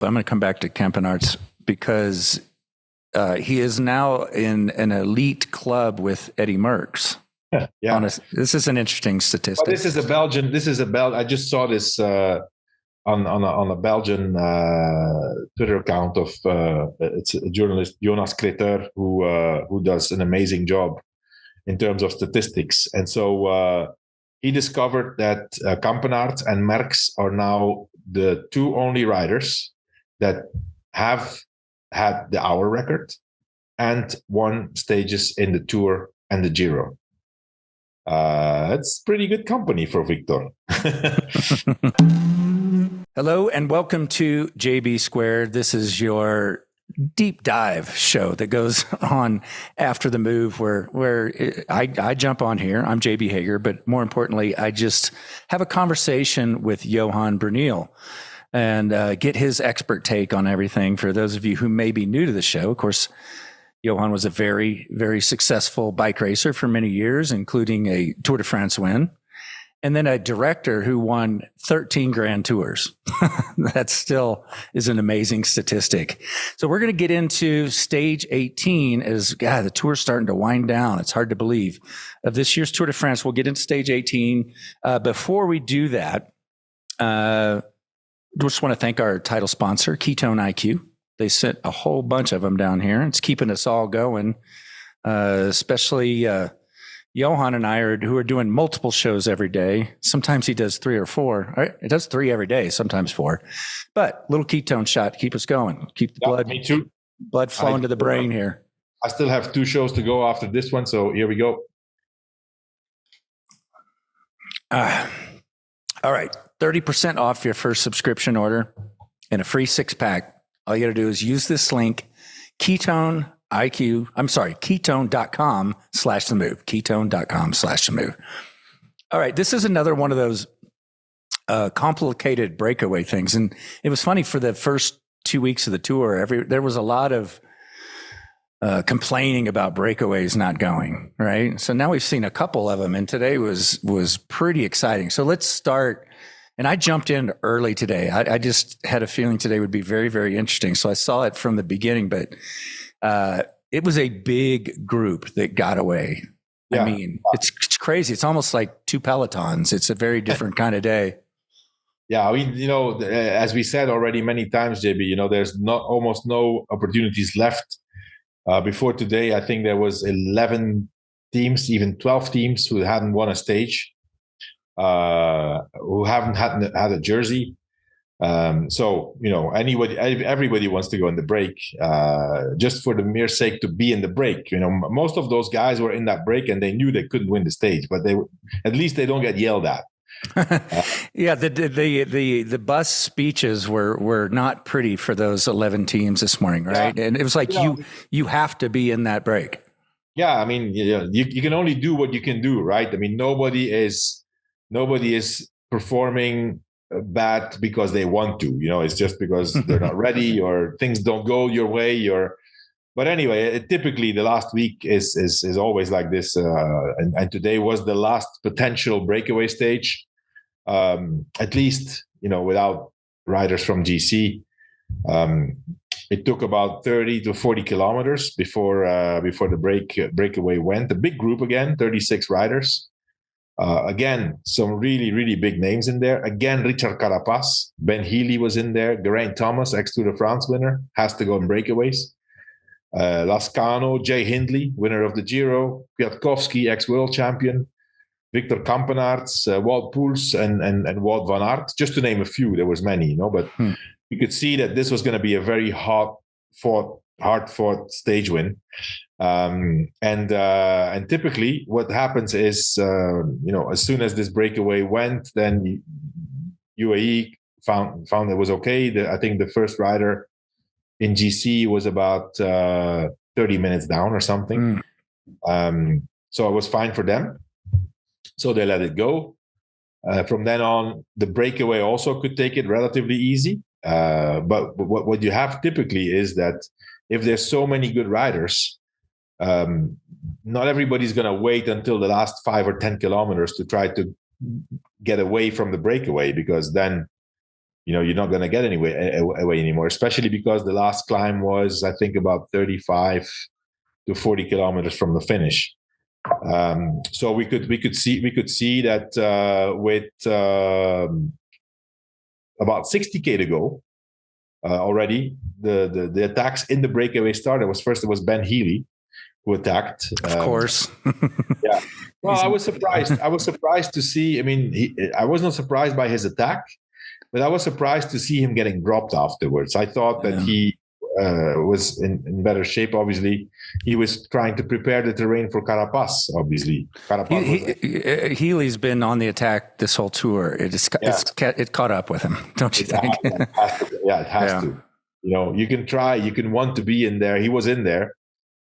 but I'm going to come back to Campenaerts because he is now in an elite club with Eddie Merckx. Yeah, this is an interesting statistic. Well, this is a Belgian. I just saw this on a Belgian Twitter account of it's a journalist, Jonas who does an amazing job in terms of statistics. And so he discovered that Campenaerts and Merckx are now the two only riders that have had the hour record and won stages in the Tour and the Giro. It's pretty good company for Victor. Hello and welcome to JB Squared. This is your deep dive show that goes on after the move where I jump on here. I'm JB Hager, but more importantly, I just have a conversation with Johan Bruneel and get his expert take on everything. For those of you who may be new to the show, of course, Johan was a very, very successful bike racer for many years, including a Tour de France win. And then a director who won 13 Grand Tours. That still is an amazing statistic. So we're going to get into stage 18 as, God, the tour's starting to wind down. It's hard to believe. Of this year's Tour de France, we'll get into stage 18. Before we do that, just want to thank our title sponsor, Ketone IQ. They sent a whole bunch of them down here. It's keeping us all going, especially Johan and I who are doing multiple shows every day. Sometimes he does 3 or 4. Right? It does 3 every day, sometimes 4. But little ketone shot to keep us going, keep the blood flowing to the brain here. I still have 2 shows to go after this one, so here we go. All right, 30% off your first subscription order and a free 6-pack. All you got to do is use this link, ketone.com/the move. Ketone.com/the move. All right. This is another one of those complicated breakaway things. And it was funny for the first 2 weeks of the tour, there was a lot of complaining about breakaways not going, right? So now we've seen a couple of them, and today was pretty exciting. So let's start. And I jumped in early today. I just had a feeling today would be very, very interesting. So I saw it from the beginning, but it was a big group that got away. Yeah. I mean, it's crazy. It's almost like 2 pelotons. It's a very different kind of day. Yeah, I mean, as we said already many times, JB, there's almost no opportunities left. Before today, I think there was 11 teams, even 12 teams who hadn't won a stage. Who haven't had a jersey. So, everybody wants to go in the break just for the mere sake to be in the break. Most of those guys were in that break and they knew they couldn't win the stage, but at least they don't get yelled at. Yeah, the bus speeches were not pretty for those 11 teams this morning, right? Yeah. And it was like you have to be in that break. Yeah, I mean, you can only do what you can do, right? I mean, nobody is performing bad because they want to. It's just because they're not ready or things don't go your way. But anyway, typically the last week is always like this. And today was the last potential breakaway stage, at least without riders from GC. It took about 30 to 40 kilometers before the breakaway went. A big group again, 36 riders. Again, some really, really big names in there. Again, Richard Carapaz, Ben Healy was in there. Geraint Thomas, ex-Tour de France winner, has to go in breakaways. Lascano, Jay Hindley, winner of the Giro. Kwiatkowski, ex-world champion. Victor Campenaerts, Wout Poels, and Wout van Aert, just to name a few. There was many, but you could see that this was going to be a very hard-fought stage win. And typically what happens is, as soon as this breakaway went, then UAE found it was okay. I think the first rider in GC was about 30 minutes down or something. So it was fine for them. So they let it go. From then on, the breakaway also could take it relatively easy. But what you have typically is that if there's so many good riders, not everybody's going to wait until the last 5 or 10 kilometers to try to get away from the breakaway, because then, you're not going to get away anymore, especially because the last climb was, I think, about 35 to 40 kilometers from the finish. So we could see that with about 60K to go already, the attacks in the breakaway started. It was Ben Healy who attacked. Of course. Yeah. Well, I was surprised. I was surprised to see. I mean, I was not surprised by his attack, but I was surprised to see him getting dropped afterwards. I thought that he was in better shape. Obviously, he was trying to prepare the terrain for Carapaz. Obviously, Healy's been on the attack this whole tour. It caught up with him, don't you think? It has to. You can try. You can want to be in there. He was in there,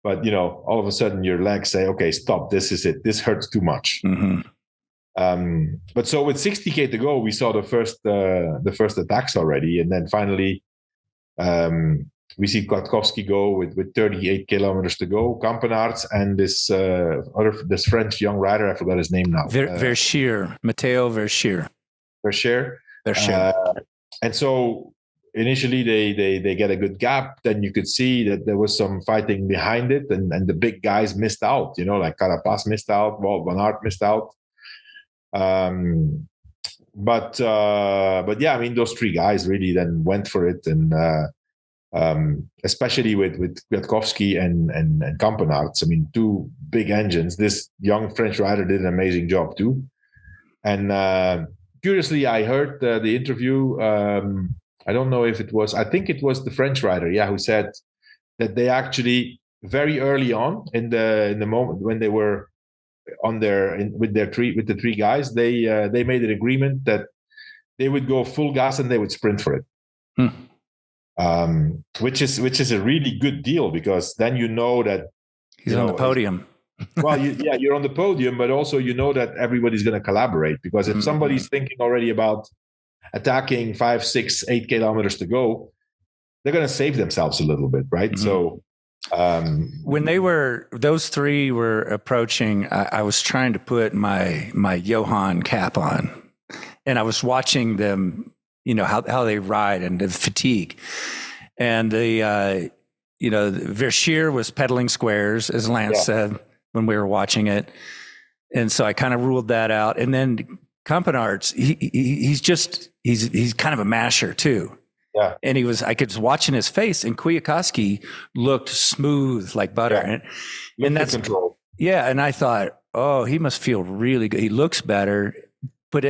but all of a sudden your legs say, "Okay, stop. This is it. This hurts too much." Mm-hmm. But so with 60K to go, we saw the first attacks already, and then finally. We see Kwiatkowski go with 38 kilometers to go. Campenaerts and this French young rider, I forgot his name now. Matteo Verschier. And so initially they get a good gap. Then you could see that there was some fighting behind it, and the big guys missed out. Like Carapaz missed out, Wout van Aert missed out. But yeah, I mean, those three guys really then went for it, and especially with Kwiatkowski and Campenaerts. I mean, two big engines. This young French rider did an amazing job too. And curiously, I heard the interview. I don't know if it was. I think it was the French rider, who said that they actually very early on in the moment when they were on with the three guys, they made an agreement that they would go full gas and they would sprint for it. Which is a really good deal, because then that he's on the podium. Well, you're on the podium, but also that everybody's going to collaborate, because if somebody's thinking already about attacking 5, 6, 8 kilometers to go, they're going to save themselves a little bit, right? Mm-hmm. So when those three were approaching, I was trying to put my Johan cap on, and I was watching them, how they ride and the fatigue. And the Verschier was pedaling squares, as Lance said when we were watching it. And so I kind of ruled that out. And then Campenaerts, he's kind of a masher too. Yeah. And I could just watching his face, and Kwiatkowski looked smooth like butter. Yeah. And that's control. Yeah. And I thought, oh, he must feel really good. He looks better, but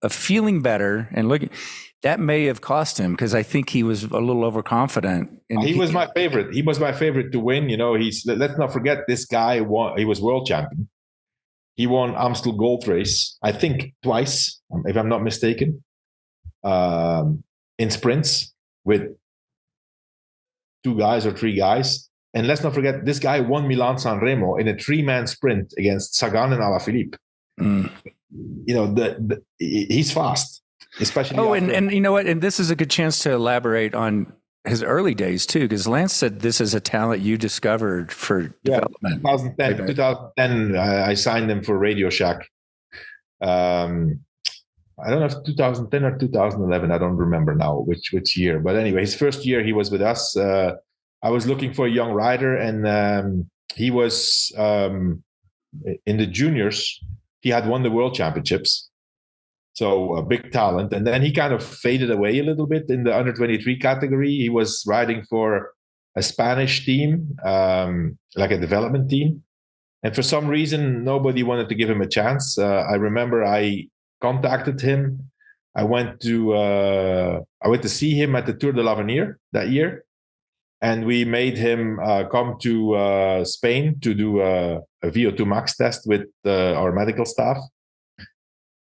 feeling better and looking, that may have cost him, because I think he was a little overconfident. And he was my favorite. He was my favorite to win. Let's not forget, this guy won. He was world champion. He won Amstel Gold Race, I think twice, if I'm not mistaken, in sprints with 2 guys or 3 guys. And let's not forget, this guy won Milan-San Remo in a 3-man sprint against Sagan and Alaphilippe. He's fast, especially. Oh, and you know what? And this is a good chance to elaborate on his early days too, because Lance said this is a talent you discovered for development. 2010, I signed him for Radio Shack. I don't know if 2010 or 2011. I don't remember now which year. But anyway, his first year he was with us. I was looking for a young rider, and he was in the juniors. He had won the World Championships, so a big talent. And then he kind of faded away a little bit in the under-23 category. He was riding for a Spanish team, like a development team. And for some reason, nobody wanted to give him a chance. I remember I contacted him. I went to see him at the Tour de l'Avenir that year. And we made him come to Spain to do a VO2 max test with our medical staff.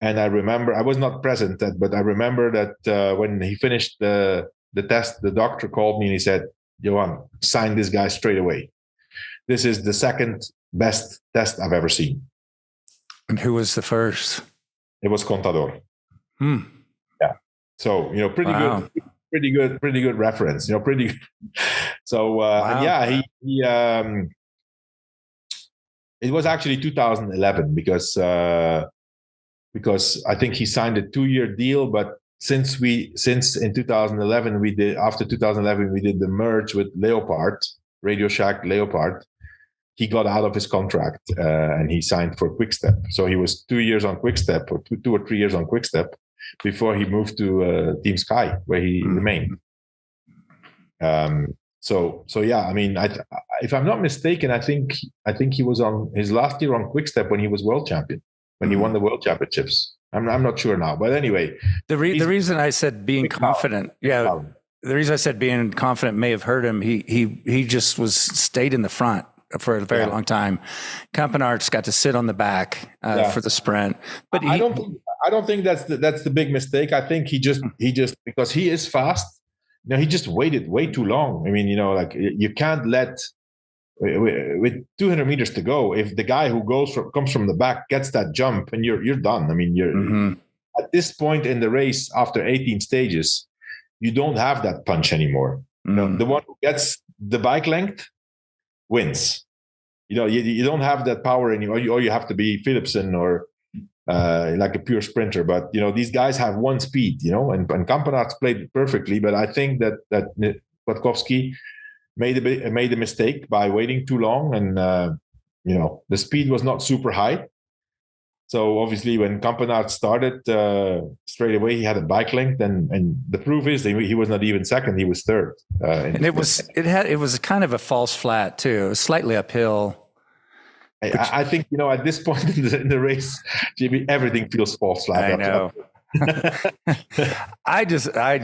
And I remember, I was not present, but I remember that when he finished the test, the doctor called me and he said, "Johan, sign this guy straight away. This is the second best test I've ever seen." And who was the first? It was Contador. Yeah. So, pretty good. Pretty good reference, pretty good. So, wow. And he it was actually 2011 because I think he signed a 2-year deal, but since in 2011 after 2011 we did the merge with Leopard, Radio Shack Leopard. He got out of his contract and he signed for Quickstep. So he was 2 years on Quickstep, or 2 or 3 years on Quickstep, before he moved to Team Sky, where he remained. So yeah, I mean, if I'm not mistaken, I think he was on his last year on Quickstep when he was world champion, when he won the world championships. I'm not sure now, but anyway. The reason I said being confident, the reason I said being confident may have hurt him. He just stayed in the front for a very long time. Campenaerts got to sit on the back for the sprint, but I don't think that's the big mistake. I think he just because he is fast. He just waited way too long. I mean, like you can't let with 200 meters to go. If the guy who comes from the back gets that jump, and you're done. I mean, you're at this point in the race after 18 stages, you don't have that punch anymore. The one who gets the bike length wins. You don't have that power anymore. Or you have to be Philipsen or like a pure sprinter. But these guys have one speed. And Campenaerts played it perfectly. But I think that Kwiatkowski made a mistake by waiting too long, and the speed was not super high. So obviously, when Campenaerts started straight away, he had a bike length, and the proof is that he was not even second; he was third. And it was kind of a false flat too. It was slightly uphill. I think at this point in the race, JB, everything feels false flat. I know. I just I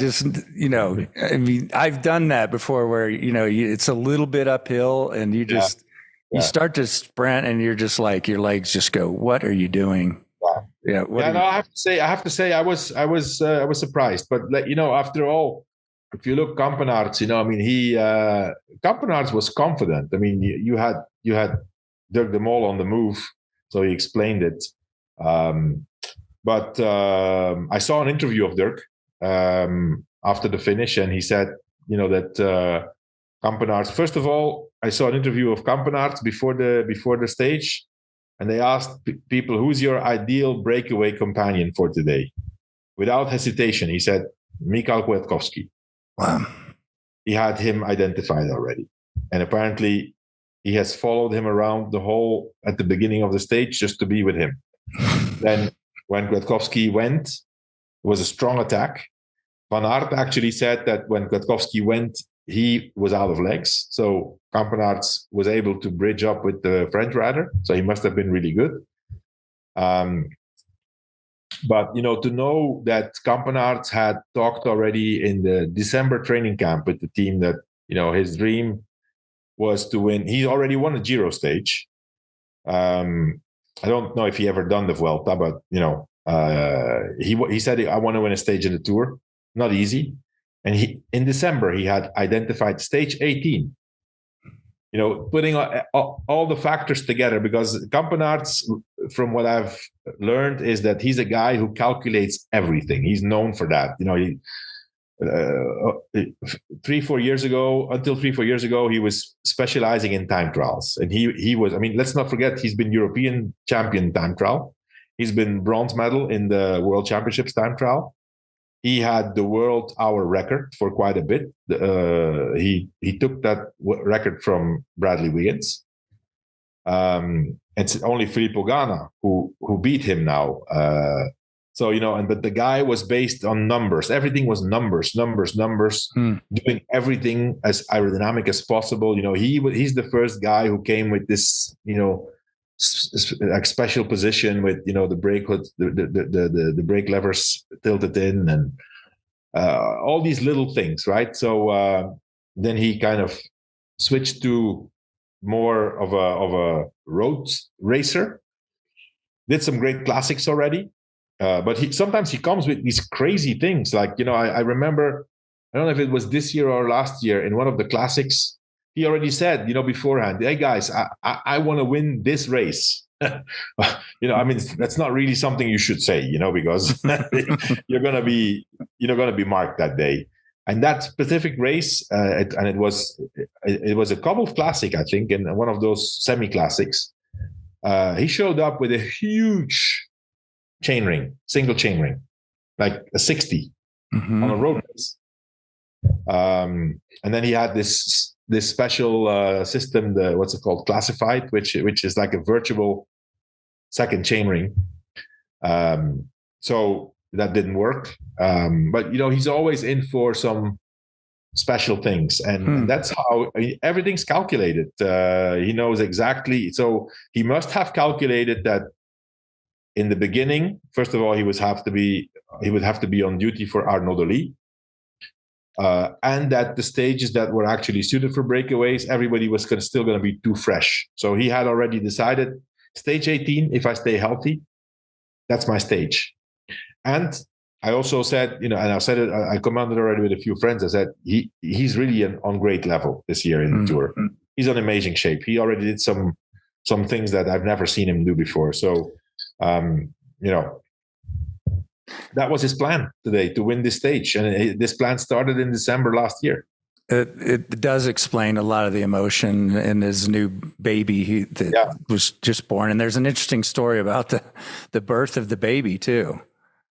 mean, I've done that before where it's a little bit uphill and you just you start to sprint and you're just like, your legs just go, what are you doing? I have to say I was surprised, but after all, if you look Campenaerts, I mean, Campenaerts was confident. I mean, you had Dirk de Mol on the move, so he explained it. But I saw an interview of Dirk after the finish, and he said, that Campenaerts. First of all, I saw an interview of Campenaerts before the stage, and they asked people, "Who's your ideal breakaway companion for today?" Without hesitation, he said, "Michał Kwiatkowski." Wow. He had him identified already, and apparently he has followed him around at the beginning of the stage just to be with him. Then, when Kwiatkowski went, it was a strong attack. Van Aert actually said that when Kwiatkowski went, he was out of legs. So Campenaerts was able to bridge up with the French rider. So he must have been really good. But, to know that Campenaerts had talked already in the December training camp with the team that, his dream was to win. He already won a Giro stage. I don't know if he ever done the Vuelta, but he said, "I want to win a stage in the Tour." Not easy. And in December he had identified stage 18. Putting all the factors together, because Campenaerts, from what I've learned, is that he's a guy who calculates everything. He's known for that. Until 3-4 years ago, he was specializing in time trials, and he was. I mean, let's not forget, he's been European champion time trial. He's been bronze medal in the World Championships time trial. He had the world hour record for quite a bit. He took that record from Bradley Wiggins. It's only Filippo Ganna who beat him now. But the guy was based on numbers. Everything was numbers, doing everything as aerodynamic as possible. He's the first guy who came with this, like special position with, the brake hood, the brake levers tilted in, and all these little things, right? So then he kind of switched to more of a road racer. Did some great classics already. But sometimes he comes with these crazy things. Like, I remember, I don't know if it was this year or last year, in one of the classics, he already said, beforehand, "Hey guys, I want to win this race." I mean, that's not really something you should say, because you're going to be marked that day. And that specific race, it was a cobbled classic, I think, and one of those semi-classics. He showed up with a huge single chain ring, like a 60. on a road race. And then he had this special system, what's it called, classified, which is like a virtual second chainring. So that didn't work. But he's always in for some special things, and that's how everything's calculated. He knows exactly. So he must have calculated that in the beginning. First of all, he would have to be on duty for Arnaud Delis. And that the stages that were actually suited for breakaways, everybody was still going to be too fresh. So he had already decided, stage 18, if I stay healthy, that's my stage. And I also said, and I said it, I commented already with a few friends. I said, he's really on great level this year in the Tour. He's in amazing shape. He already did some things that I've never seen him do before. So, that was his plan today, to win this stage. And this plan started in December last year. It does explain a lot of the emotion in his new baby that was just born. And there's an interesting story about the birth of the baby too.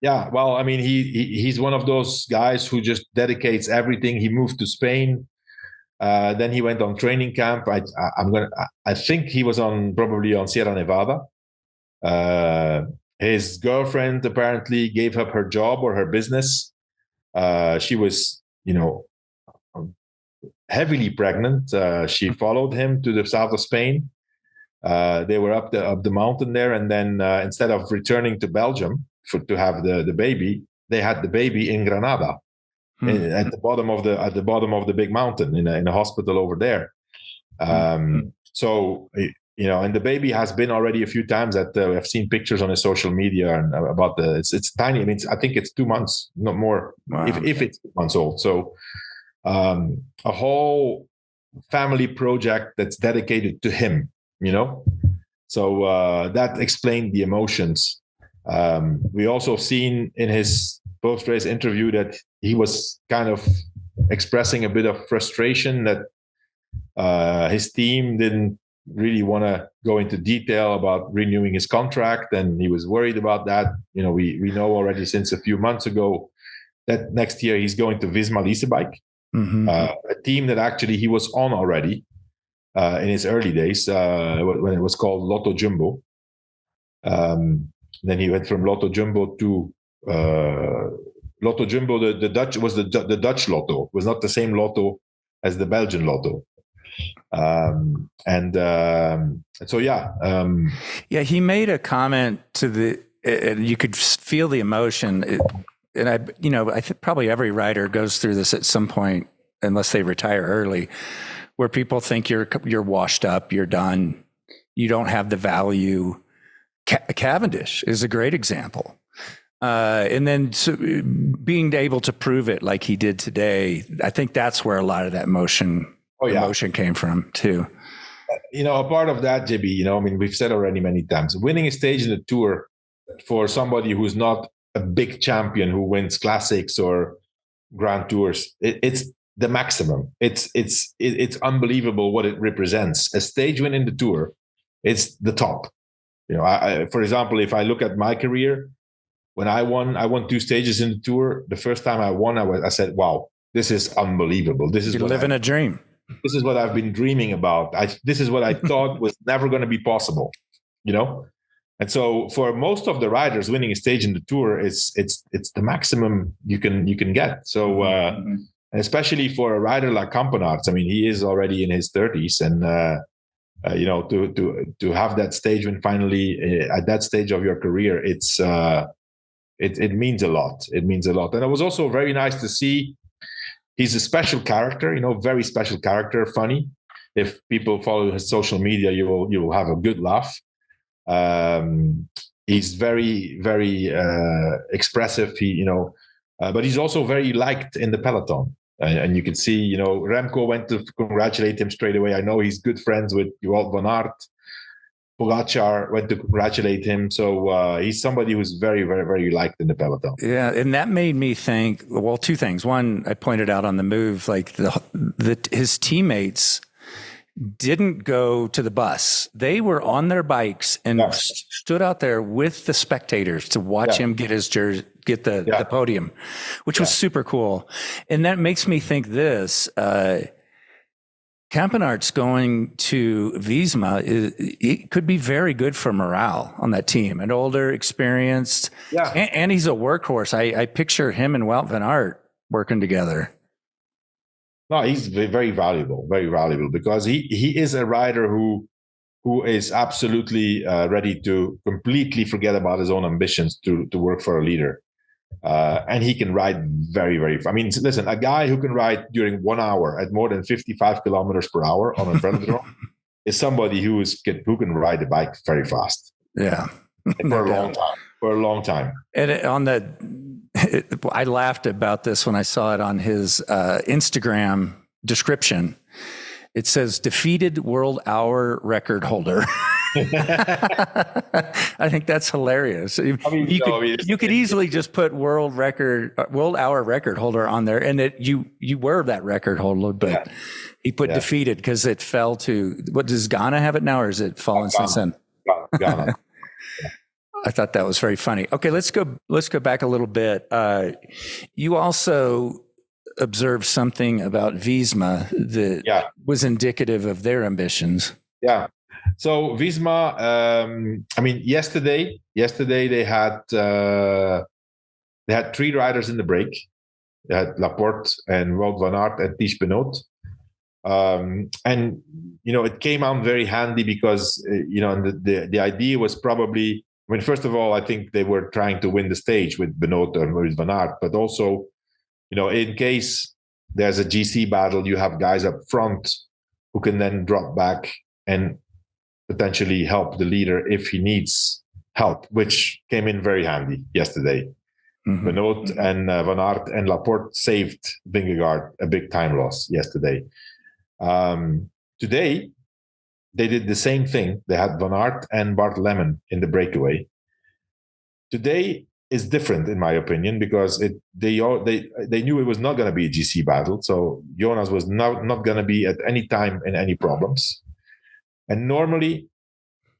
Yeah, well, I mean, he's one of those guys who just dedicates everything. He moved to Spain. Then he went on training camp. I think he was probably on Sierra Nevada. His girlfriend apparently gave up her job or her business. She was, heavily pregnant. She followed him to the south of Spain. They were up the mountain there, and then instead of returning to Belgium to have the baby, they had the baby in Granada, at the bottom of the big mountain in a hospital over there. So and the baby has been already a few times that I've seen pictures on his social media and about it's tiny. I mean, I think it's 2 months, not more. Wow. If it's 2 months old. So a whole family project that's dedicated to him. So that explained the emotions. We also seen in his post-race interview that he was kind of expressing a bit of frustration that his team didn't really want to go into detail about renewing his contract, and he was worried about that. We know already since a few months ago that next year he's going to Visma Leasebike, a team that actually he was on already in his early days when it was called Lotto Jumbo. Then he went from Lotto Jumbo to Lotto Jumbo. The Dutch was the Dutch Lotto. It was not the same Lotto as the Belgian Lotto. He made a comment and you could feel the emotion. And I think probably every rider goes through this at some point, unless they retire early, where people think you're washed up, you're done, you don't have the value. Cavendish is a great example. And then being able to prove it like he did today, I think that's where a lot of that emotion came from too. A part of that, JB, I mean, we've said already many times, winning a stage in the Tour for somebody who's not a big champion who wins classics or Grand Tours, it's the maximum. It's unbelievable what it represents. A stage win in the Tour, it's the top. For example, if I look at my career, when I won 2 stages in the Tour. The first time I won, I said, "Wow, this is unbelievable. This is living a dream. This is what I've been dreaming about. This is what I thought was never going to be possible." And so for most of the riders, winning a stage in the Tour, it's the maximum you can get. So especially for a rider like Campenaerts, I mean, he is already in his 30s, and to have that stage when finally at that stage of your career, it means a lot. It means a lot. And it was also very nice to see. He's a special character, very special character, funny. If people follow his social media, you will have a good laugh. He's very, very expressive. But he's also very liked in the peloton. And you can see, Remco went to congratulate him straight away. I know he's good friends with Wout van Aert. Pogacar went to congratulate him. So he's somebody who's very, very, very liked in the peloton. Yeah, and that made me think, well, 2 things. One, I pointed out on the move, like his teammates didn't go to the bus. They were on their bikes and stood out there with the spectators to watch him get his get the podium, which was super cool. And that makes me think this, Campenaerts going to Visma, it could be very good for morale on that team. An older, experienced, and he's a workhorse. I picture him and Wout van Aert working together. No, he's very valuable because he is a rider who is absolutely ready to completely forget about his own ambitions to work for a leader. And he can ride very, very fast. I mean, listen, a guy who can ride during 1 hour at more than 55 kilometers per hour on a velodrome is somebody who can ride the bike very fast. Yeah. For a long time. And I laughed about this when I saw it on his Instagram description. It says defeated world hour record holder. I think that's hilarious. You could easily just put world hour record holder on there, and you were that record holder, but he put defeated because it fell to, what, does Ghana have it now, or is it fallen since then? Ghana. I thought that was very funny. Okay, let's go back a little bit. You also observed something about Visma that was indicative of their ambitions. Yeah. So Visma, I mean, yesterday they had 3 riders in the break. They had Laporte and Wout van Aert and Tiesj Benoot. And it came out very handy because the idea was probably, I mean, first of all, I think they were trying to win the stage with Benoot and with van Aert, but also, in case there's a GC battle, you have guys up front who can then drop back and potentially help the leader if he needs help, which came in very handy yesterday. Mm-hmm. Benoot and van Aert and Laporte saved Vingegaard a big time loss yesterday. Today, they did the same thing. They had van Aert and Bart Lemon in the breakaway. Today is different, in my opinion, because they knew it was not going to be a GC battle. So Jonas was not going to be at any time in any problems. And normally,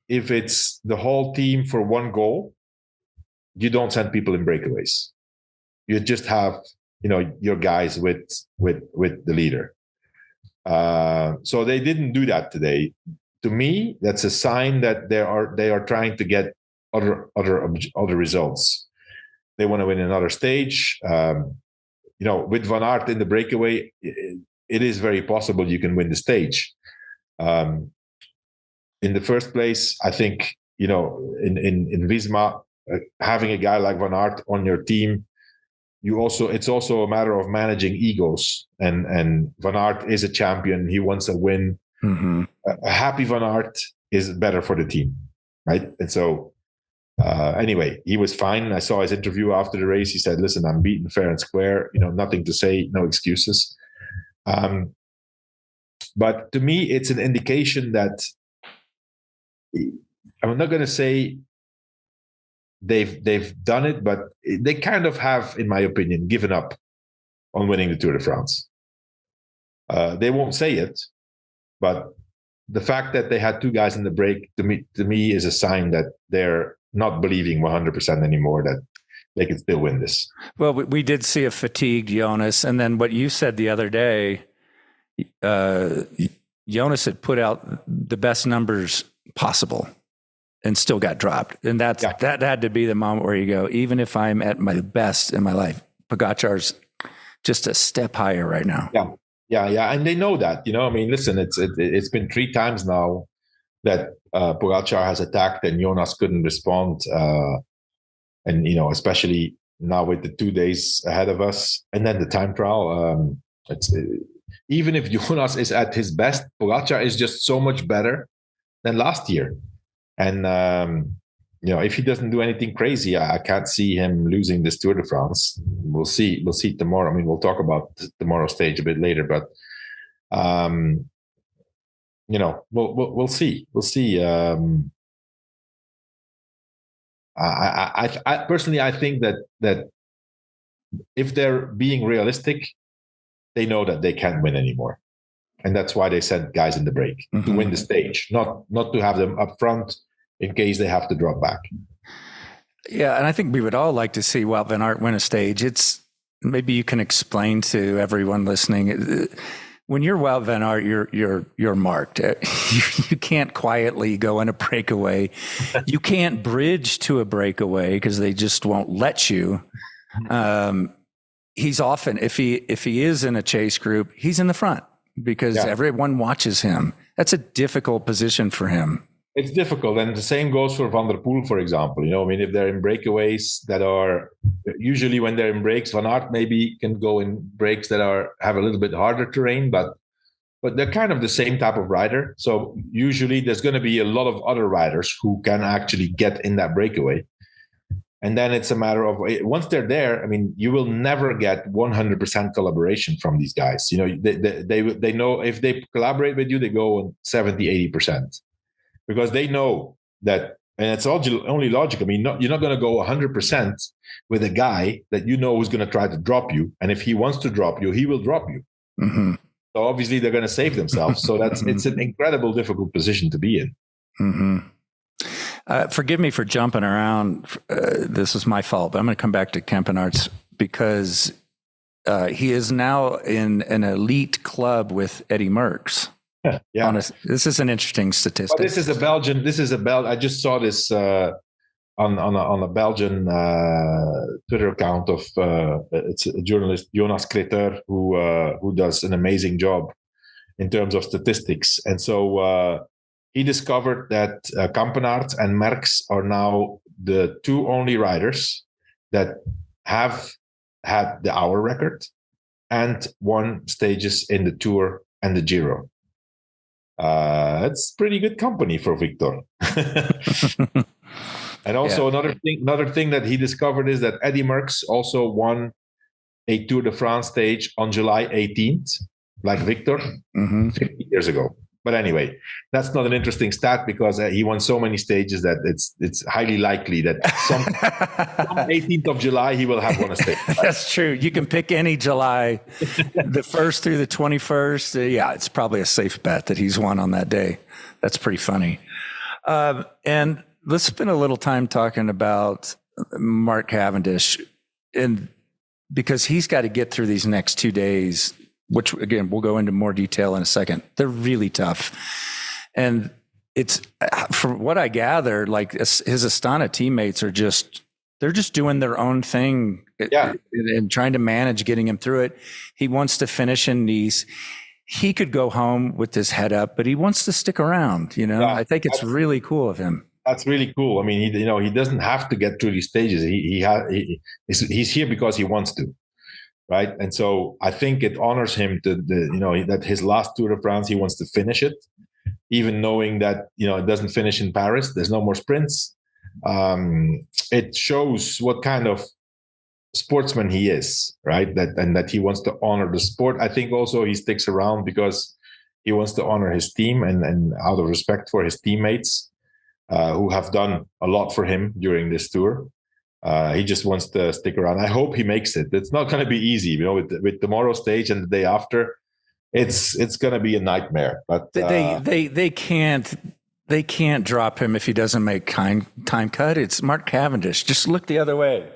if it's the whole team for one goal, you don't send people in breakaways. You just have, your guys with the leader. So they didn't do that today. To me, that's a sign that they are trying to get other results. They want to win another stage. With Van Aert in the breakaway, it is very possible you can win the stage. In the first place, I think, in Visma, having a guy like Van Aert on your team, it's also a matter of managing egos. And Van Aert is a champion. He wants a win. Mm-hmm. A happy Van Aert is better for the team, right? And so, anyway, he was fine. I saw his interview after the race. He said, "Listen, I'm beaten fair and square. Nothing to say, no excuses." But to me, it's an indication that, I'm not going to say they've done it, but they kind of have, in my opinion, given up on winning the Tour de France. They won't say it, but the fact that they had 2 guys in the break, to me is a sign that they're not believing 100% anymore that they can still win this. Well, we did see a fatigued Jonas, and then what you said the other day, Jonas had put out the best numbers possible and still got dropped. And that had to be the moment where you go, even if I'm at my best in my life, Pogacar's just a step higher right now. Yeah. And they know that, I mean, listen, it's been 3 times now that Pogacar has attacked and Jonas couldn't respond. And, especially now with the 2 days ahead of us and then the time trial, even if Jonas is at his best, Pogacar is just so much better than last year. And, if he doesn't do anything crazy, I can't see him losing this Tour de France. We'll see tomorrow. I mean, we'll talk about tomorrow's stage a bit later, but, we'll see. We'll see. I personally, I think that if they're being realistic, they know that they can't win anymore. And that's why they sent guys in the break to win the stage, not to have them up front in case they have to drop back. Yeah, and I think we would all like to see Wout van Aert win a stage. Maybe you can explain to everyone listening. When you're Wout van Aert, you're marked. You can't quietly go in a breakaway. You can't bridge to a breakaway because they just won't let you. He's often, if he is in a chase group, he's in the front because everyone watches him. That's a difficult position for him. It's difficult, and the same goes for Van der Poel, for example. I mean, if they're in breakaways that are usually when they're in breaks, Van Aert maybe can go in breaks that have a little bit harder terrain, but they're kind of the same type of rider. So usually there's going to be a lot of other riders who can actually get in that breakaway, and then it's a matter of once they're there. I mean, you will never get 100% collaboration from these guys. They know if they collaborate with you, they go on 70-80%. Because they know that, and it's only logical. I mean, you're not going to go 100% with a guy that you know who's going to try to drop you. And if he wants to drop you, he will drop you. Mm-hmm. So obviously they're going to save themselves. So it's an incredible, difficult position to be in. Mm-hmm. Forgive me for jumping around. This is my fault, but I'm going to come back to Campenaerts because he is now in an elite club with Eddie Merckx. Yeah, this is an interesting statistic. But this is a Belgian. I just saw this on a Belgian Twitter account of it's a journalist, Jonas who does an amazing job in terms of statistics. And so he discovered that Campenaerts and Merckx are now the two only riders that have had the hour record and won stages in the Tour and the Giro. It's pretty good company for Victor. And also another thing that he discovered is that Eddie Merckx also won a Tour de France stage on July 18th, like Victor, 50 years ago. But anyway, that's not an interesting stat because he won so many stages that it's highly likely that some 18th of July he will have won a stage. Right? That's true. You can pick any July, the 1st through the 21st. Yeah, it's probably a safe bet that he's won on that day. That's pretty funny. And let's spend a little time talking about Mark Cavendish, and because he's got to get through these next 2 days, which again, we'll go into more detail in a second. They're really tough. And it's, from what I gather, like his Astana teammates they're just doing their own thing and trying to manage getting him through it. He wants to finish in Nice. He could go home with his head up, but he wants to stick around. I think it's really cool of him. That's really cool. I mean, he doesn't have to get through these stages. He's here because he wants to. Right. And so I think it honors him that his last Tour de France, he wants to finish it, even knowing that, it doesn't finish in Paris. There's no more sprints. It shows what kind of sportsman he is, right? That he wants to honor the sport. I think also he sticks around because he wants to honor his team and out of respect for his teammates who have done a lot for him during this tour. He just wants to stick around. I hope he makes it. It's not going to be easy, with tomorrow's stage and the day after. It's going to be a nightmare. But they can't drop him if he doesn't make time cut. It's Mark Cavendish. Just look the other way.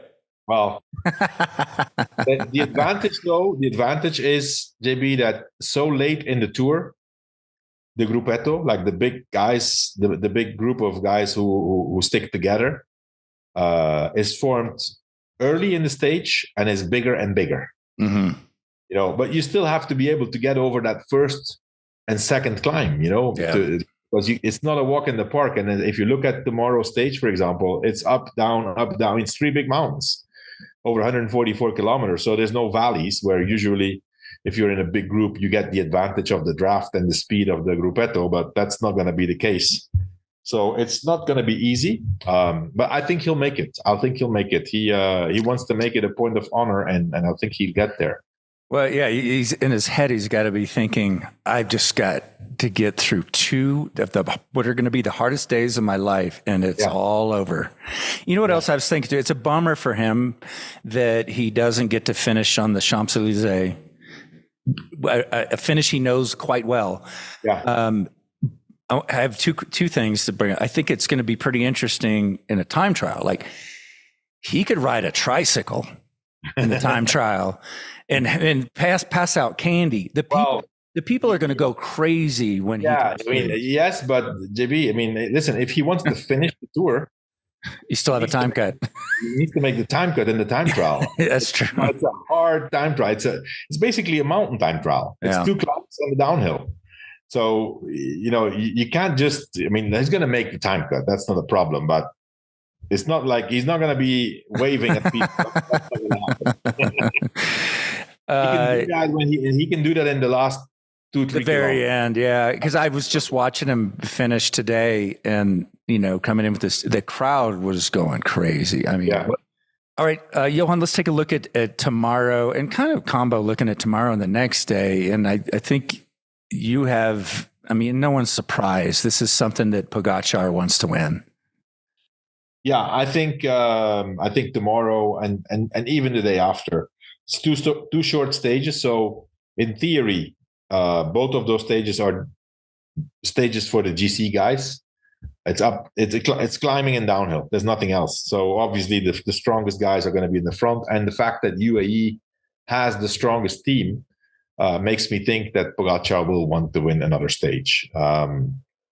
Well, the advantage is, JB, that so late in the tour, the gruppetto, like the big guys, the big group of guys who stick together, is formed early in the stage and is bigger and bigger. Mm-hmm. But you still have to be able to get over that first and second climb, because it's not a walk in the park. And if you look at tomorrow's stage, for example, it's up, down. It's 3 big mountains over 144 kilometers. So there's no valleys where usually if you're in a big group, you get the advantage of the draft and the speed of the gruppetto, but that's not going to be the case. So it's not going to be easy, but I think he'll make it. He wants to make it a point of honor, and I think he'll get there. Well, yeah, he's in his head. He's got to be thinking, I've just got to get through 2 of what are going to be the hardest days of my life, and it's all over. You know what else I was thinking too? It's a bummer for him that he doesn't get to finish on the Champs-Élysées, a finish he knows quite well. Yeah. I have two things to bring up. I think it's going to be pretty interesting in a time trial. Like, he could ride a tricycle in the time trial and pass out candy. The people are going to go crazy when yes, but JB, listen, if he wants to finish the tour, you still have a time cut. He needs to make the time cut in the time trial. That's true. It's a hard time trial. It's basically a mountain time trial. It's 2 climbs on the downhill. So, you can't just, he's going to make the time cut. That's not a problem, but it's not like he's not going to be waving at people. That's not going to happen. He can do that when he can do that in the last 2-3 the very end. Yeah. Because I was just watching him finish today and, coming in with this, the crowd was going crazy. All right, Johan, let's take a look at tomorrow and kind of combo looking at tomorrow and the next day. And I think you have, no one's surprised. This is something that Pogacar wants to win. Yeah, I think tomorrow and even the day after, it's two short stages. So in theory, both of those stages are stages for the GC guys. It's climbing and downhill. There's nothing else. So obviously the strongest guys are going to be in the front, and the fact that UAE has the strongest team makes me think that Pogacar will want to win another stage.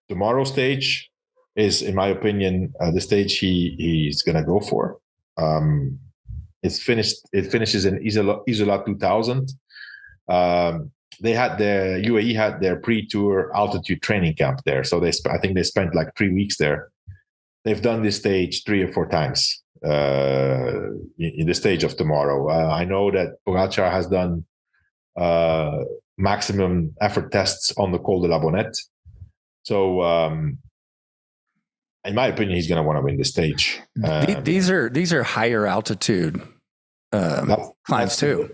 Tomorrow's stage is, in my opinion, the stage he's going to go for. It finishes in Isola 2000. UAE had their pre-tour altitude training camp there, so I think they spent like 3 weeks there. They've done this stage 3 or 4 times in the stage of tomorrow. I know that Pogacar has done maximum effort tests on the Col de la Bonnette. So, in my opinion, he's going to want to win the stage. These are higher altitude climbs too.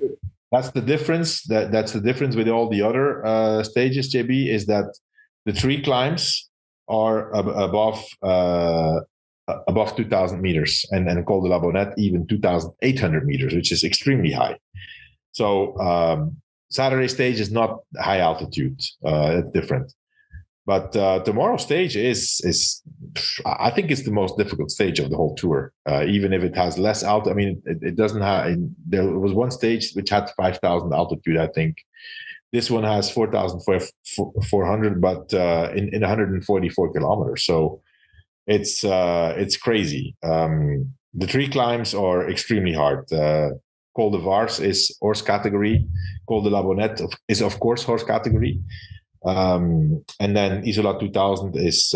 That's the difference. That's the difference with all the other stages, JB, is that the 3 climbs are above 2,000 meters, and Col de la Bonnette even 2,800 meters, which is extremely high. So Saturday stage is not high altitude. It's different. But tomorrow's stage is I think it's the most difficult stage of the whole tour. Even if it has less altitude, it doesn't have. There was one stage which had 5,000 altitude, I think. This one has 4,400, but in 144 kilometers. So it's crazy. The 3 climbs are extremely hard. Col de Vars is horse category. Col de la Bonnette is of course horse category. And then Isola 2000 is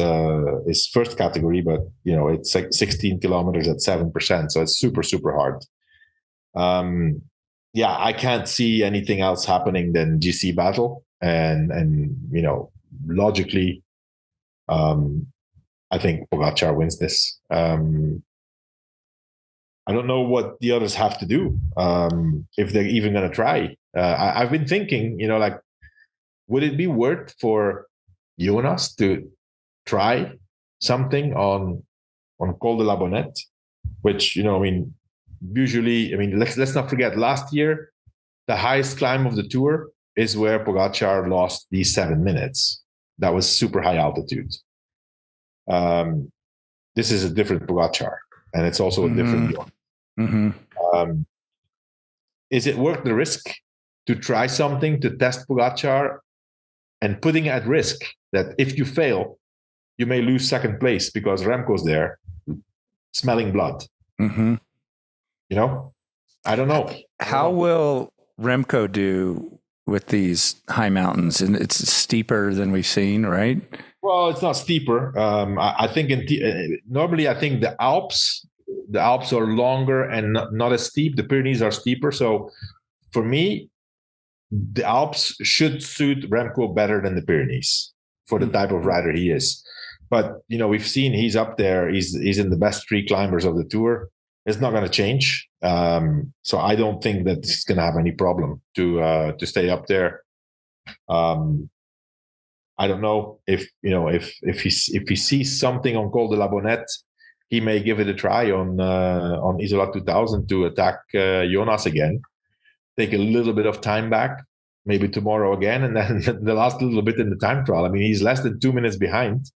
first category, but it's like 16 kilometers at 7%, so it's super, super hard. I can't see anything else happening than GC battle, and logically, I think Pogacar wins this. I don't know what the others have to do, if they're even going to try. I've been thinking, would it be worth for Jonas to try something on Col de la Bonnette, which, usually, let's not forget, last year, the highest climb of the tour is where Pogacar lost these 7 minutes. That was super high altitude. This is a different Pogacar, and it's also a different Johan. Mm-hmm. Is it worth the risk to try something to test Pogacar, and putting at risk that if you fail, you may lose second place because Remco's there smelling blood? Mm-hmm. I don't know. How will Remco do with these high mountains? And it's steeper than we've seen, right? Well, it's not steeper. I think normally I think the Alps are longer and not as steep. The Pyrenees are steeper. So for me, the Alps should suit Remco better than the Pyrenees for the type of rider he is. But, we've seen he's up there. He's in the best 3 climbers of the tour. It's not going to change. So I don't think that he's going to have any problem to stay up there. I don't know if he sees something on Col de la Bonnette, he may give it a try on Isola 2000 to attack Jonas again. Take a little bit of time back, maybe tomorrow again, and then the last little bit in the time trial. He's less than 2 minutes behind.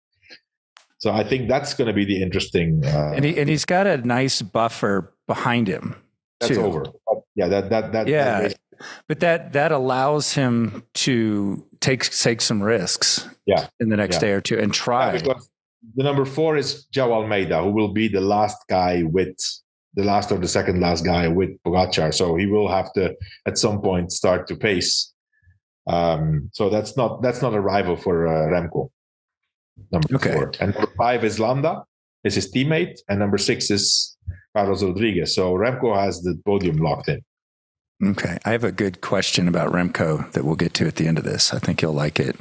So I think that's going to be the interesting. And he's got a nice buffer behind him. That's too. over. Yeah, that but that allows him to take some risks. In the next day or two and try. Because the number 4 is João Almeida, who will be the last guy with the last or the second last guy with Pogacar. So he will have to at some point start to pace. So that's not a rival for Remco. Number 4 and number 5 is Landa, is his teammate, and number 6 is Carlos Rodriguez. So Remco has the podium locked in. Okay, I have a good question about Remco that we'll get to at the end of this. I think you'll like it.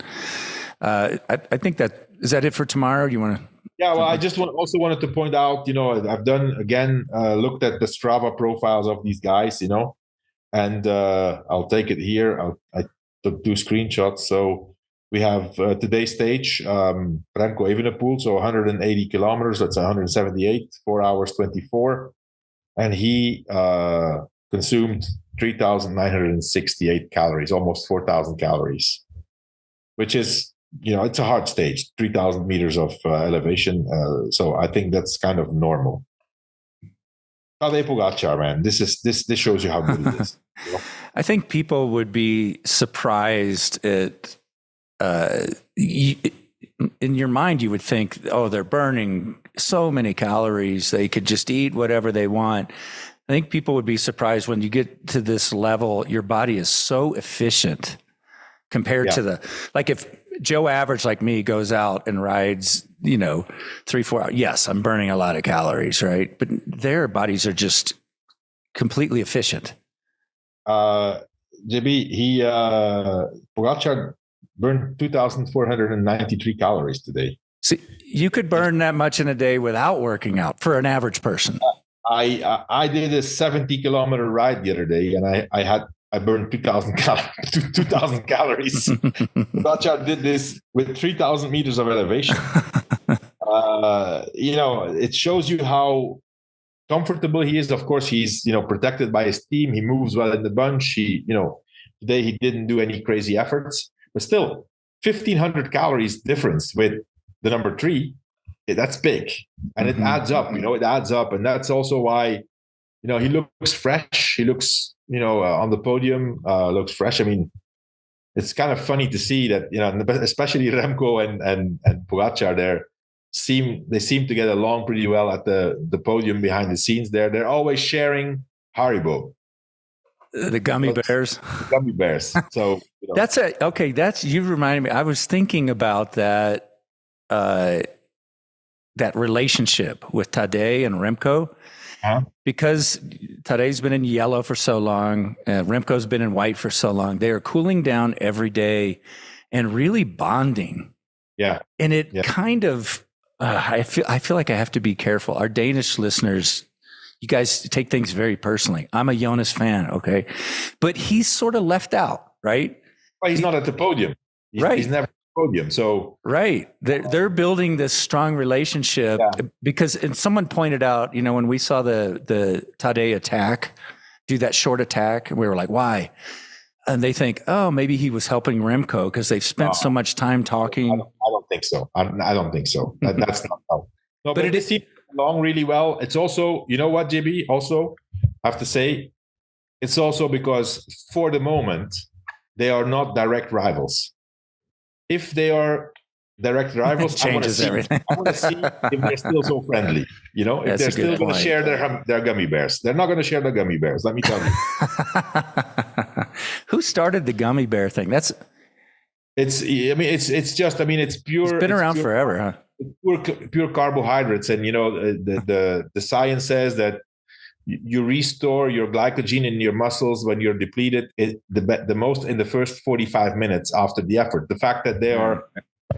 I think is that it for tomorrow? You want to? Yeah, well, I just also wanted to point out, I've done again, looked at the Strava profiles of these guys, and I'll take it here. I took 2 screenshots. So we have today's stage, Remco Evenepoel, so 180 kilometers. That's 178, 4 hours 24, and he consumed 3,968 calories, almost 4,000 calories, which is, it's a hard stage, 3,000 meters of elevation. So I think that's kind of normal. Tadej Pogacar, man, this shows you how good it is. I think people would be surprised at, in your mind, you would think, oh, they're burning so many calories, they could just eat whatever they want. I think people would be surprised when you get to this level, your body is so efficient compared to like if Joe average like me goes out and rides, 3-4 hours. Yes, I'm burning a lot of calories, right? But their bodies are just completely efficient. JB, Pogacar burned 2,493 calories today. See, you could burn that much in a day without working out for an average person. I did a 70-kilometer ride the other day, and I burned 2,000 calories. Pogacar did this with 3,000 meters of elevation. It shows you how comfortable he is. Of course, he's protected by his team. He moves well in the bunch. Today he didn't do any crazy efforts, but still 1,500 calories difference with the number 3. That's big, and it adds up. It adds up, and that's also why he looks fresh. He looks on the podium looks fresh. I mean, it's kind of funny to see that especially Remco and Pogacar they seem to get along pretty well at the podium behind the scenes. They're always sharing Haribo. The gummy bears. Gummy bears. So you reminded me. I was thinking about that that relationship with Tadej and Remco, because Tadej's been in yellow for so long, Remco's been in white for so long. They are cooling down every day and really bonding. Yeah, and it kind of I feel like I have to be careful. Our Danish listeners, you guys take things very personally. I'm a Jonas fan, okay? But he's sort of left out, right? Well, he's not at the podium. He's never at the podium. So they're building this strong relationship because, and someone pointed out, when we saw the Tadej attack, do that short attack, we were like, why? And they think, oh, maybe he was helping Remco because they've spent so much time talking. I don't think so. I don't think so. That's not how. No, but it seems along really well. It's also, you know what, JB? Also, I have to say, it's also because for the moment, they are not direct rivals. If they are direct rivals, I want to see if they're still so friendly. If they're still going to share their gummy bears. They're not going to share their gummy bears, let me tell you. Who started the gummy bear thing? It's pure. It's been around forever, huh? Pure carbohydrates, and the science says that you restore your glycogen in your muscles when you're depleted the most in the first 45 minutes after the effort. The fact that they are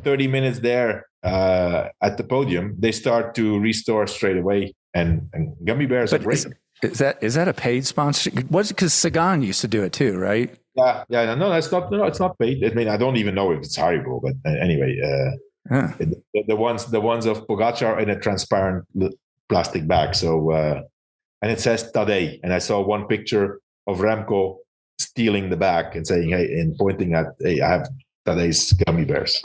30 minutes there at the podium, they start to restore straight away, and gummy bears are great. Is that a paid sponsorship? Was it because Sagan used to do it too, right? Yeah. No, that's not. No, it's not paid. I mean, I don't even know if it's Haribo, but anyway, the ones of Pogacar are in a transparent plastic bag. So, and it says Tadej, and I saw one picture of Remco stealing the bag and saying, "Hey," and pointing at, "Hey, I have Tadej's gummy bears."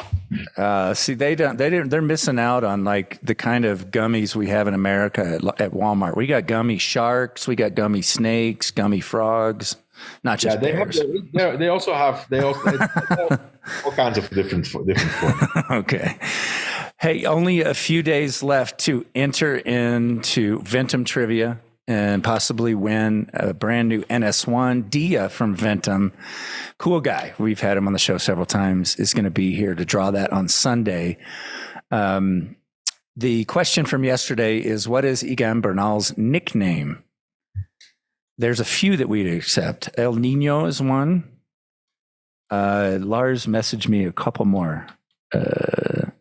See, they're missing out on like the kind of gummies we have in America at Walmart. We got gummy sharks, we got gummy snakes, gummy frogs, not just bears. They also have all kinds of different forms. Okay. Hey, only a few days left to enter into Ventum Trivia and possibly win a brand new NS1. Dia from Ventum, cool guy. We've had him on the show several times, is going to be here to draw that on Sunday. The question from yesterday is, what is Egan Bernal's nickname? There's a few that we'd accept. El Nino is one. Lars messaged me a couple more. The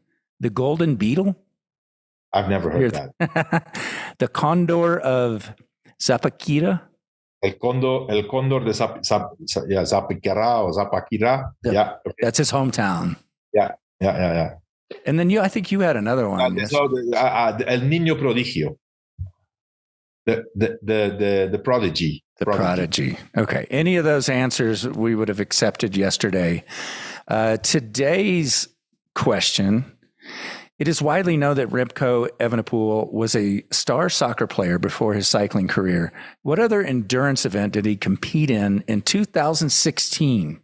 Golden Beetle? I've never heard that. The Condor of Zapaquira? El Condor de Zapaquira or Zapaquira. Yeah. That's his hometown. Yeah. And then I think you had another one. Yes. El Niño Prodigio. The prodigy. The prodigy. Okay. Any of those answers we would have accepted yesterday. Today's question. It is widely known that Remco Evenepoel was a star soccer player before his cycling career. What other endurance event did he compete in 2016?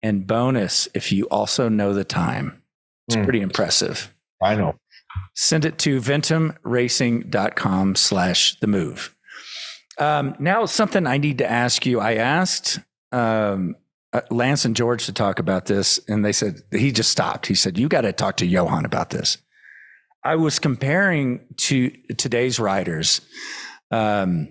And bonus, if you also know the time. It's pretty impressive. I know. Send it to ventumracing.com/the move. Now, something I need to ask you. I asked Lance and George to talk about this, and they said, he just stopped. He said, you got to talk to Johan about this. I was comparing to today's riders. I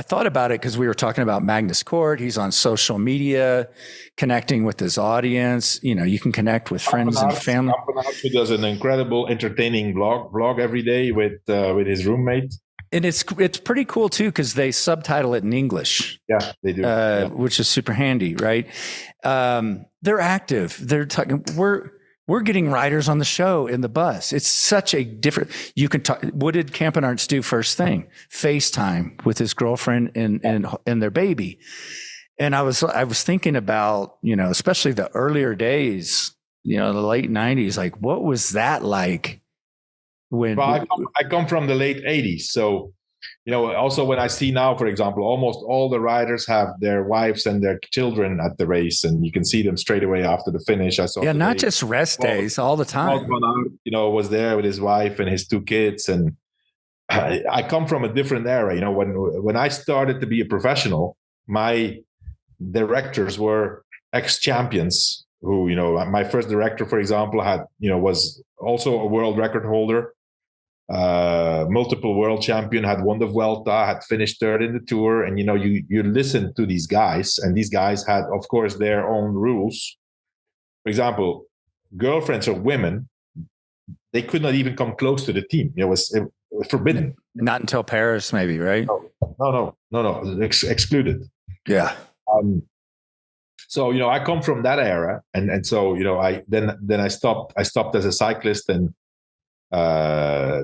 thought about it because we were talking about Magnus Cort. He's on social media, connecting with his audience. You know, you can connect with friends and family. Campenaerts, who does an incredible, entertaining vlog every day with his roommate. And it's pretty cool too, because they subtitle it in English. Yeah, they do. Which is super handy, right? They're active. They're talking. We're getting riders on the show in the bus. It's such a different. You can talk. What did Campenaerts do first thing? FaceTime with his girlfriend and their baby. And I was thinking about, you know, especially the earlier days, you know, the late 90s. Like, what was that like? Well, I come from the late 80s. So, you know, also when I see now, for example, almost all the riders have their wives and their children at the race, and you can see them straight away after the finish. I saw not just rest days, all the time. You know, was there with his wife and his two kids. And I come from a different era. You know, when I started to be a professional, my directors were ex-champions who, you know, my first director, for example, was also a world record holder. Multiple world champion, had won the Vuelta, had finished third in the Tour. And, you know, you listen to these guys, and these guys had, of course, their own rules. For example, girlfriends of women, they could not even come close to the team. It was forbidden. Not until Paris, maybe, right? No. Excluded. Yeah. So, you know, I come from that era. And so, you know, I stopped as a cyclist and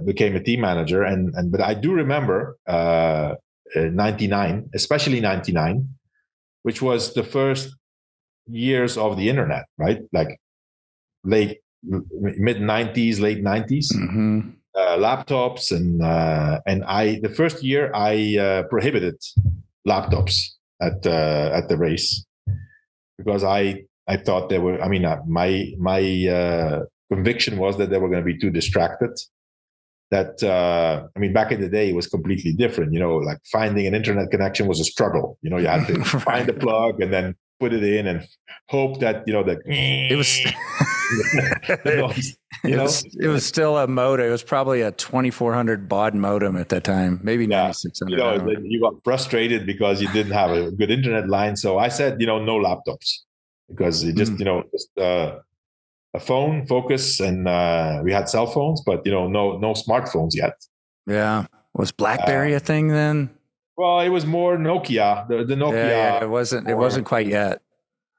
became a team manager, but I do remember 99, especially 99, which was the first years of the internet, right? Like mid 90s, late 90s, laptops, and the first year I prohibited laptops at the race because I thought they were. I mean, my conviction was that they were going to be too distracted. That back in the day, it was completely different. You know, like finding an internet connection was a struggle. You know, you had to find a plug and then put it in and hope that, you know, that it was. It was still a modem. It was probably a 2400 baud modem at that time, maybe 9600. You know, you got frustrated because you didn't have a good internet line. So I said, you know, no laptops, because it just, a phone, focus, and we had cell phones, but, you know, no smartphones yet. Yeah. Was BlackBerry a thing then? Well, it was more Nokia. The Nokia. Yeah, it wasn't quite yet.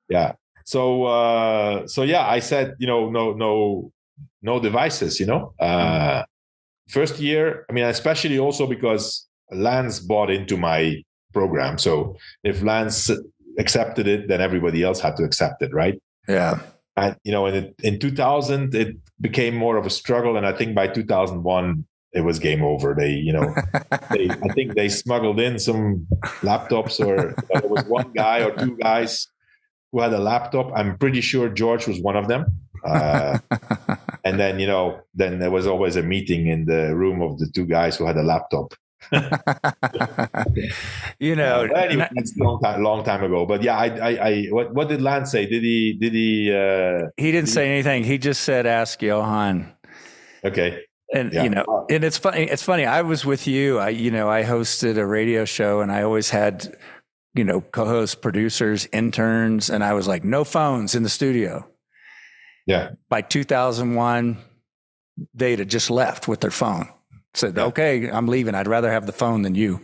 Yeah. So I said, you know, no devices, you know. First year, I mean, especially also because Lance bought into my program. So if Lance accepted it, then everybody else had to accept it, right? Yeah. And, in 2000, it became more of a struggle. And I think by 2001, it was game over. I think they smuggled in some laptops, or there was one guy or two guys who had a laptop. I'm pretty sure George was one of them. And then, then there was always a meeting in the room of the two guys who had a laptop. Anyway, it's a long time ago. But yeah, what did Lance say? Did he? He didn't say anything. He just said, "Ask Johan." Okay. And and it's funny. It's funny. I was with you. I hosted a radio show, and I always had co-hosts, producers, interns, and I was like, no phones in the studio. Yeah. By 2001, they'd have just left with their phone. Said, okay, I'm leaving. I'd rather have the phone than you.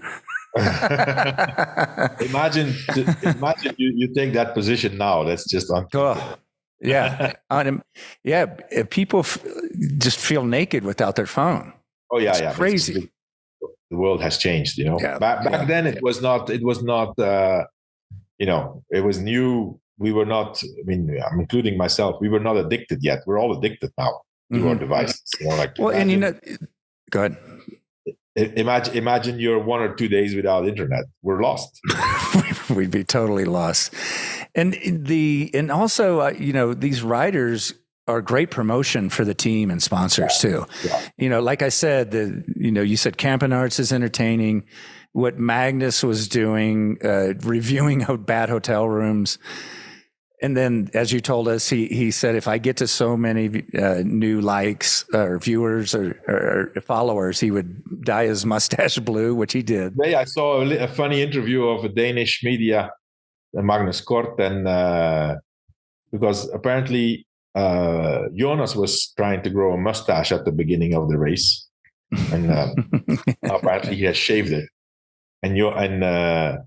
Imagine you take that position now. That's just unthinkable. Yeah. People just feel naked without their phone. Oh yeah. It's crazy. The world has changed, back then it was not, it was new. We were not, I'm including myself. We were not addicted yet. We're all addicted now to our devices. Go ahead. Imagine you're 1 or 2 days without internet. We're lost. We'd be totally lost. And also, these riders are great promotion for the team and sponsors too. Yeah. Like I said, you said Campenaerts is entertaining. What Magnus was doing, reviewing bad hotel rooms. And then, as you told us, he said, if I get to so many new likes or viewers or followers, he would dye his mustache blue, which he did. Yeah, I saw a funny interview of a Danish media, Magnus Kort, and because apparently Jonas was trying to grow a mustache at the beginning of the race, and apparently he has shaved it. And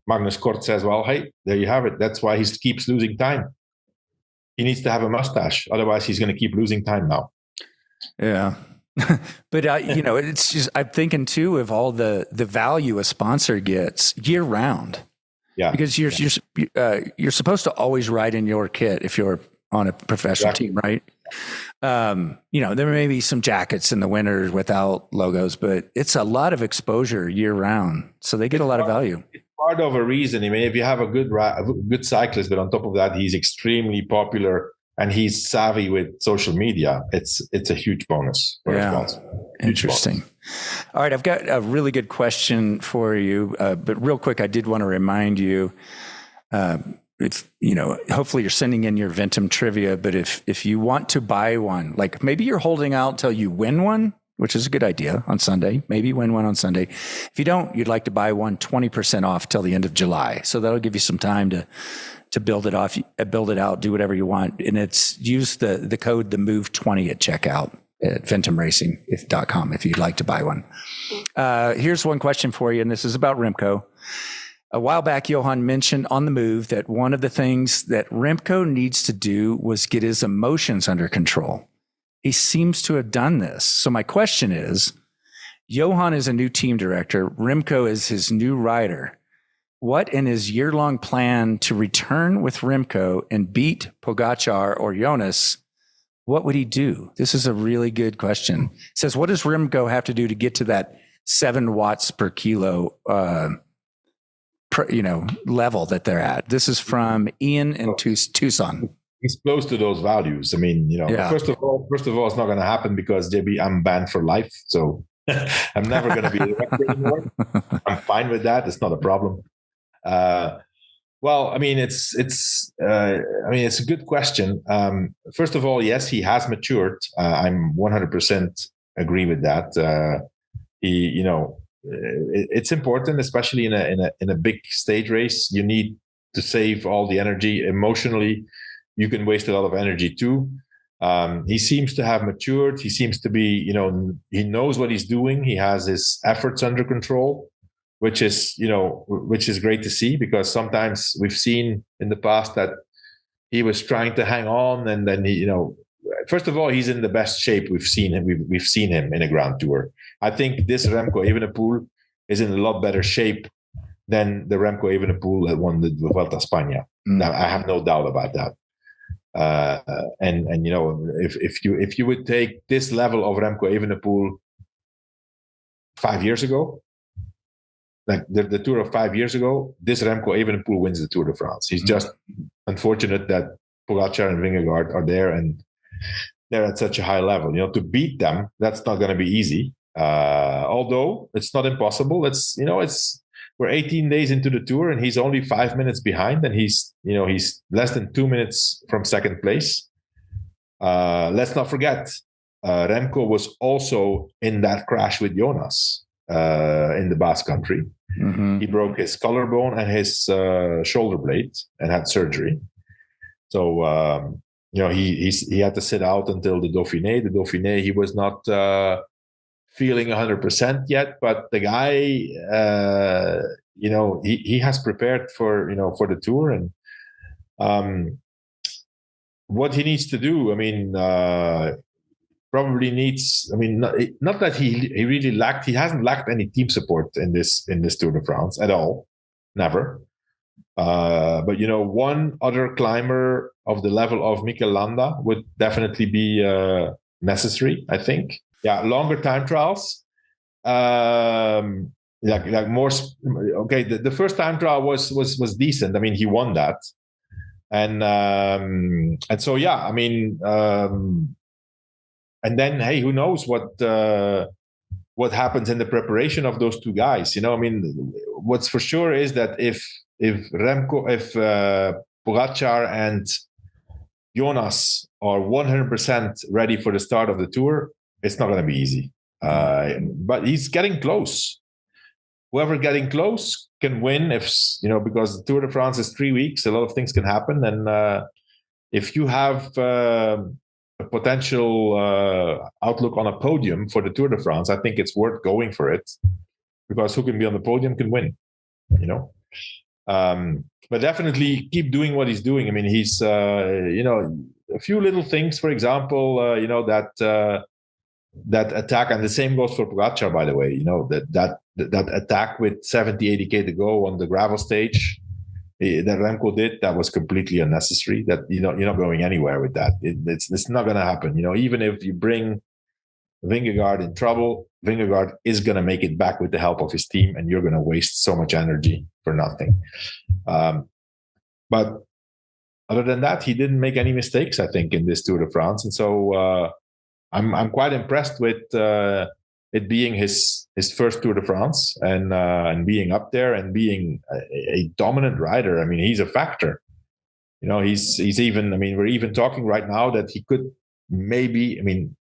Magnus Kort says, well, hey, there you have it. That's why he keeps losing time. He needs to have a mustache. Otherwise, he's going to keep losing time now. Yeah. But, it's just, I'm thinking too of all the value a sponsor gets year round. Yeah. Because you're supposed to always ride in your kit if you're on a professional team, right? There may be some jackets in the winter without logos, but it's a lot of exposure year round. So they get a lot of value. It's part of a reason. If you have a good cyclist, but on top of that, he's extremely popular and he's savvy with social media, it's a huge bonus for a sponsor. Interesting. All right. I've got a really good question for you, but real quick, I did want to remind you, hopefully you're sending in your Ventum Trivia, but if you want to buy one, like maybe you're holding out till you win one, which is a good idea on Sunday, maybe win one on Sunday. If you don't, you'd like to buy one 20% off till the end of July. So that'll give you some time to build it out, do whatever you want. And use the code, the MOVE20 at checkout at ventumracing.com if you'd like to buy one. Here's one question for you, and this is about Remco. A while back, Johan mentioned on the move that one of the things that Remco needs to do was get his emotions under control. He seems to have done this. So my question is, Johan is a new team director. Remco is his new rider. What in his year-long plan to return with Remco and beat Pogacar or Jonas, what would he do? This is a really good question. It says, what does Remco have to do to get to that 7 watts per kilo level that they're at? This is from Ian in Tucson. He's close to those values. First of all, it's not going to happen because JB, I'm banned for life. So I'm never going to be a director anymore. I'm fine with that. It's not a problem. It's a good question. First of all, yes, he has matured. I'm 100% agree with that. It's important, especially in a big stage race. You need to save all the energy. Emotionally, you can waste a lot of energy too. He seems to have matured. He seems to be, he knows what he's doing. He has his efforts under control, which is great to see, because sometimes we've seen in the past that he was trying to hang on, and then first of all, he's in the best shape we've seen him. We've seen him in a Grand Tour. I think this Remco Evenepoel is in a lot better shape than the Remco Evenepoel that won the Vuelta a España. I have no doubt about that. And you know, if you would take this level of Remco Evenepoel 5 years ago, like the Tour of 5 years ago, this Remco Evenepoel wins the Tour de France. He's just unfortunate that Pogacar and Vingegaard are there and they're at such a high level. You know, to beat them, that's not going to be easy. Although it's not impossible. We're 18 days into the Tour and he's only 5 minutes behind, and he's less than 2 minutes from second place. Let's not forget, Remco was also in that crash with Jonas in the Basque Country. Mm-hmm. He broke his collarbone and his shoulder blade and had surgery. So he had to sit out until the Dauphiné. The Dauphiné, he was not feeling 100% yet, but the guy, he has prepared for the Tour, and what he needs to do. I mean, probably needs. I mean, not that he really lacked. He hasn't lacked any team support in this Tour de France at all, never. But one other climber of the level of Mikel Landa would definitely be necessary, I think. Yeah, longer time trials. Like more. Okay, the first time trial was decent. I mean, he won that, and so yeah. I mean, and then hey, who knows what happens in the preparation of those two guys? I mean, what's for sure is that if Pogacar and Jonas are 100% ready for the start of the Tour, it's not going to be easy. But he's getting close. Whoever getting close can win because the Tour de France is 3 weeks. A lot of things can happen. And if you have a potential outlook on a podium for the Tour de France, I think it's worth going for it, because who can be on the podium can win, But definitely keep doing what he's doing. I mean, he's, a few little things, for example, that attack, and the same goes for Pogacar, by the way, that attack with 70, 80K to go on the gravel stage that Remco did, that was completely unnecessary. That, you're not going anywhere with that. It's not going to happen. Even if you bring Vingegaard in trouble, Vingegaard is going to make it back with the help of his team, and you're going to waste so much energy for nothing. But other than that, he didn't make any mistakes, I think, in this Tour de France. And so I'm quite impressed with it being his first Tour de France, and being up there and being a dominant rider. I mean, he's a factor. He's even. I mean, we're even talking right now that he could maybe. I mean,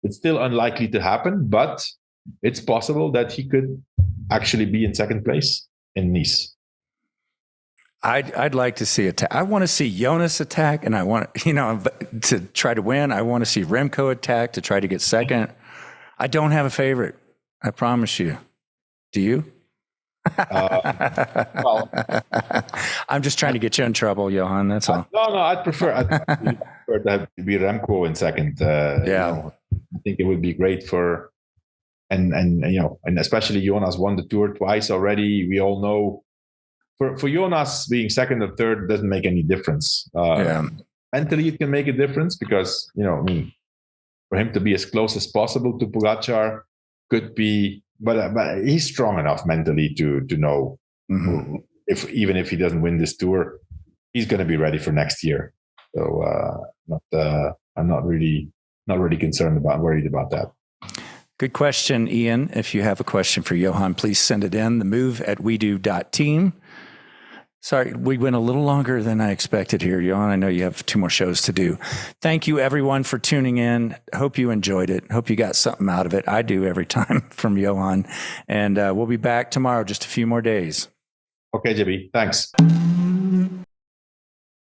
it's still unlikely to happen, but it's possible that he could actually be in second place in Nice. I'd like to see attack. I want to see Jonas attack, and I want to try to win. I want to see Remco attack to try to get second. I don't have a favorite. I promise you. Do you? Well, I'm just trying to get you in trouble, Johan. That's all. No, I'd prefer to be Remco in second. Yeah, I think it would be great for, and especially Jonas won the Tour twice already. We all know. For Jonas, being second or third doesn't make any difference. Mentally, it can make a difference, because for him to be as close as possible to Pogacar could be, but he's strong enough mentally to know, mm-hmm. Even if he doesn't win this Tour, he's going to be ready for next year. So I'm not really worried about that. Good question, Ian. If you have a question for Johan, please send it in. The move@wedo.team. Sorry, we went a little longer than I expected here, Johan. I know you have 2 more shows to do. Thank you, everyone, for tuning in. Hope you enjoyed it. Hope you got something out of it. I do every time from Johan. And we'll be back tomorrow, just a few more days. Okay, JB. Thanks.